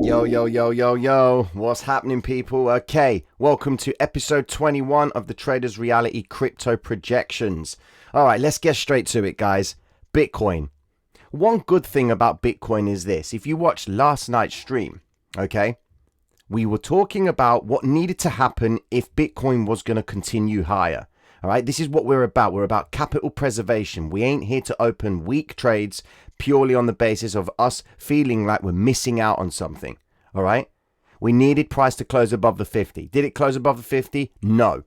Yo, yo, yo, yo, yo. What's happening, people? Okay, welcome to episode 21 of the Traders Reality Crypto Projections. All right, let's get straight to it, guys. Bitcoin. One good thing about Bitcoin is this. If you watched last night's stream, okay, we were talking about what needed to happen if Bitcoin was going to continue higher. All right, this is what we're about. We're about capital preservation. We ain't here to open weak trades purely on the basis of us feeling like we're missing out on something. All right, we needed price to close above the 50. Did it close above the 50? No.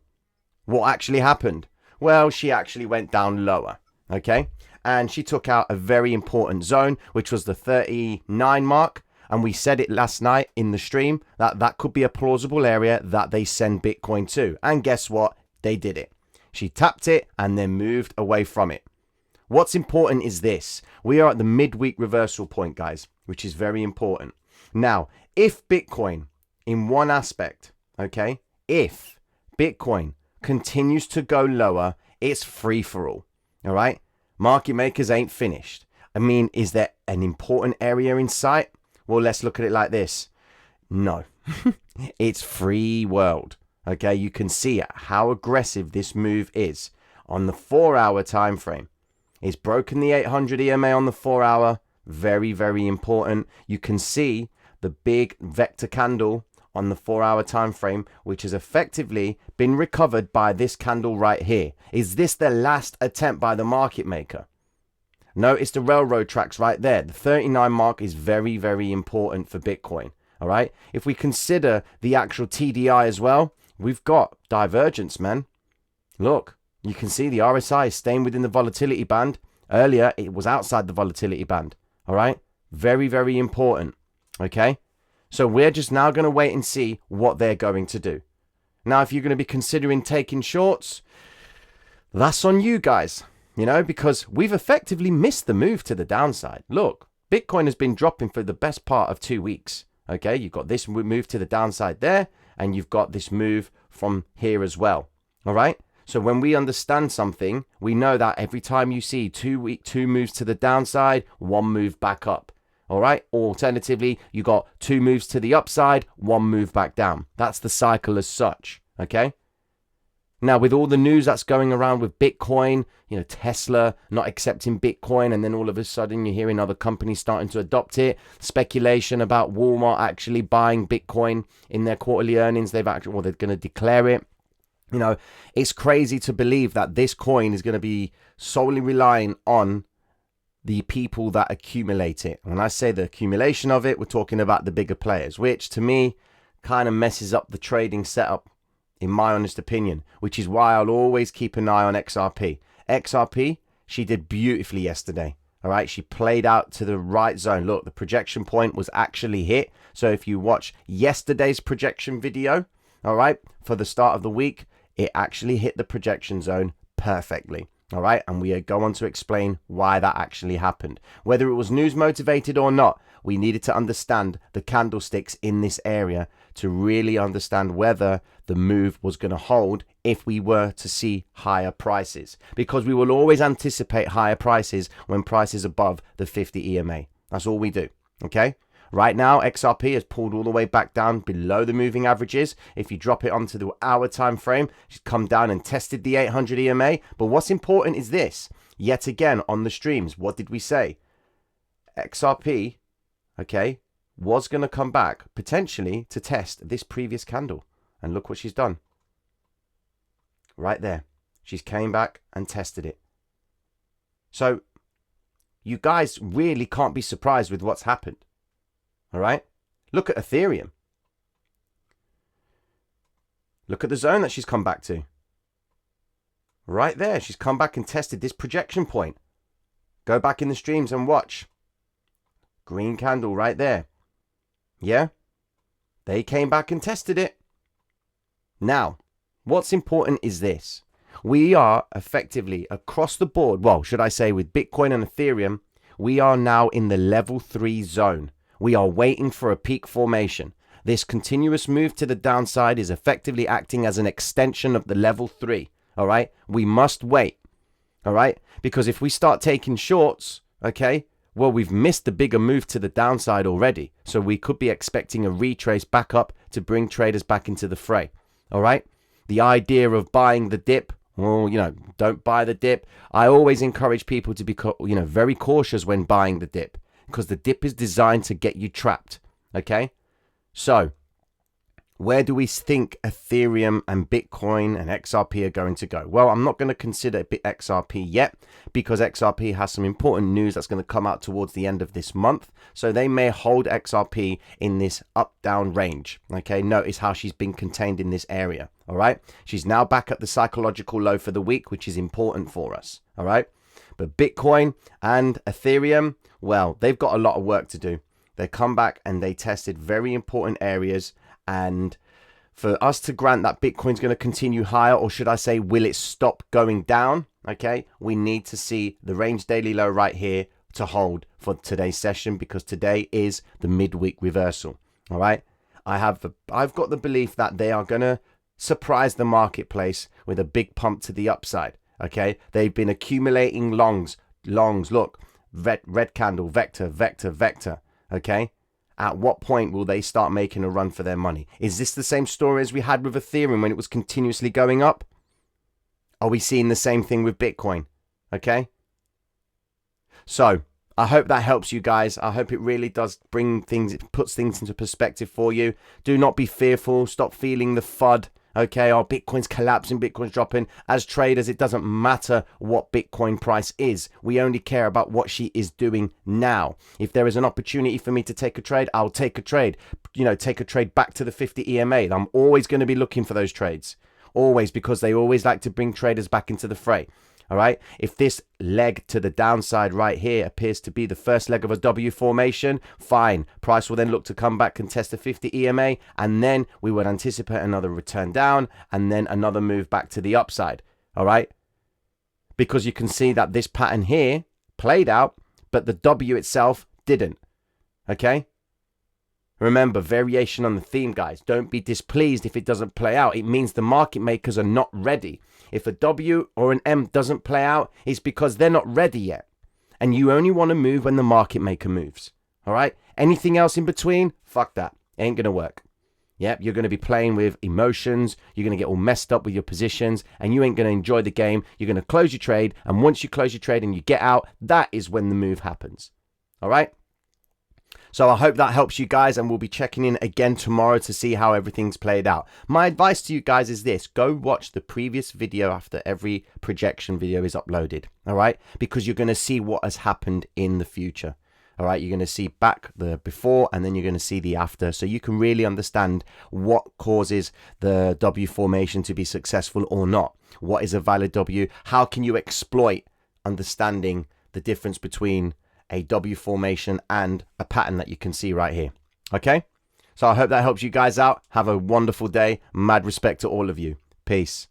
What actually happened? Well, she actually went down lower. Okay, and she took out a very important zone, which was the 39 mark. And we said it last night in the stream that that could be a plausible area that they send Bitcoin to. And guess what? They did it. She tapped it and then moved away from it. What's important is this. We are at the midweek reversal point, guys, which is very important. Now, if Bitcoin, in one aspect, okay, if Bitcoin continues to go lower, it's free for all right? Market makers ain't finished. I mean, is there an important area in sight? Well, let's look at it like this. No, it's free world. Okay, you can see how aggressive this move is on the 4-hour time frame. It's broken the 800 EMA on the 4-hour. Very, very important. You can see the big vector candle on the 4-hour time frame, which has effectively been recovered by this candle right here. Is this the last attempt by the market maker? No, it's the railroad tracks right there. The 39 mark is very, very important for Bitcoin. All right. If we consider the actual TDI as well, we've got divergence, man. Look, you can see the RSI is staying within the volatility band. Earlier, it was outside the volatility band. All right. Very, very important. Okay. So we're just now going to wait and see what they're going to do. Now, if you're going to be considering taking shorts, that's on you guys. You know, because we've effectively missed the move to the downside. Look, Bitcoin has been dropping for the best part of 2 weeks. Okay, you've got this move to the downside there, and you've got this move from here as well. All right. So when we understand something, we know that every time you see two moves to the downside, one move back up. All right. Alternatively, you got 2 moves to the upside, 1 move back down. That's the cycle as such. Okay. Now, with all the news that's going around with Bitcoin, you know, Tesla not accepting Bitcoin, and then all of a sudden you're hearing other companies starting to adopt it. Speculation about Walmart actually buying Bitcoin in their quarterly earnings. They're going to declare it. You know, it's crazy to believe that this coin is going to be solely relying on the people that accumulate it. When I say the accumulation of it, we're talking about the bigger players, which to me kind of messes up the trading setup, in my honest opinion, which is why I'll always keep an eye on XRP. XRP, she did beautifully yesterday. All right, she played out to the right zone. Look, the projection point was actually hit. So if you watch yesterday's projection video, all right, for the start of the week, it actually hit the projection zone perfectly. All right, and we go on to explain why that actually happened. Whether it was news motivated or not, we needed to understand the candlesticks in this area to really understand whether the move was going to hold if we were to see higher prices. Because we will always anticipate higher prices when prices above the 50 EMA. That's all we do. Okay. Right now, XRP has pulled all the way back down below the moving averages. If you drop it onto the hour time frame, she's come down and tested the 800 EMA. But what's important is this. Yet again, on the streams, what did we say? XRP, okay, was going to come back potentially to test this previous candle. And look what she's done. Right there. She's came back and tested it. So you guys really can't be surprised with what's happened. All right. Look at Ethereum. Look at the zone that she's come back to. Right there. She's come back and tested this projection point. Go back in the streams and watch. Green candle right there. Yeah. They came back and tested it. Now, what's important is this. We are effectively across the board. Well, should I say with Bitcoin and Ethereum, we are now in the level 3 zone. We are waiting for a peak formation. This continuous move to the downside is effectively acting as an extension of the level 3. All right. We must wait. All right. Because if we start taking shorts, okay, Well, we've missed the bigger move to the downside already. So we could be expecting a retrace back up to bring traders back into the fray. All right. The idea of buying the dip, well, don't buy the dip. I always encourage people to be, very cautious when buying the dip, because the dip is designed to get you trapped. Okay. So where do we think Ethereum and Bitcoin and XRP are going to go? Well, I'm not going to consider XRP yet, because XRP has some important news that's going to come out towards the end of this month. So they may hold XRP in this up-down range. Okay, notice how she's been contained in this area. All right, she's now back at the psychological low for the week, which is important for us. All right, but Bitcoin and Ethereum, well, they've got a lot of work to do. They come back and they tested very important areas. And for us to grant that Bitcoin's going to continue higher, or should I say, will it stop going down? Okay, we need to see the range daily low right here to hold for today's session, because today is the midweek reversal. All right, I've got the belief that they are going to surprise the marketplace with a big pump to the upside. Okay, they've been accumulating longs. Look, red candle, vector. Okay. At what point will they start making a run for their money? Is this the same story as we had with Ethereum when it was continuously going up? Are we seeing the same thing with Bitcoin? Okay. So I hope that helps you guys. I hope it really does bring things, it puts things into perspective for you. Do not be fearful. Stop feeling the FUD. Okay, oh, Bitcoin's collapsing, Bitcoin's dropping. As traders, it doesn't matter what Bitcoin price is. We only care about what she is doing now. If there is an opportunity for me to take a trade, I'll take a trade. Take a trade back to the 50 EMA. I'm always going to be looking for those trades. Always, because they always like to bring traders back into the fray. All right, if this leg to the downside right here appears to be the first leg of a W formation, fine. Price will then look to come back, contest the 50 EMA, and then we would anticipate another return down and then another move back to the upside. All right, because you can see that this pattern here played out, but the W itself didn't. Okay. Remember, variation on the theme, guys. Don't be displeased if it doesn't play out. It means the market makers are not ready. If a W or an M doesn't play out, it's because they're not ready yet. And you only want to move when the market maker moves. All right? Anything else in between? Fuck that. Ain't going to work. Yep, you're going to be playing with emotions. You're going to get all messed up with your positions, and you ain't going to enjoy the game. You're going to close your trade. And once you close your trade and you get out, that is when the move happens. All right? So I hope that helps you guys, and we'll be checking in again tomorrow to see how everything's played out. My advice to you guys is this: go watch the previous video after every projection video is uploaded. All right, because you're going to see what has happened in the future. All right, you're going to see back the before, and then you're going to see the after, so you can really understand what causes the W formation to be successful or not. What is a valid W? How can you exploit understanding the difference between a W formation and a pattern that you can see right here? Okay, so I hope that helps you guys out. Have a wonderful day. Mad respect to all of you. Peace.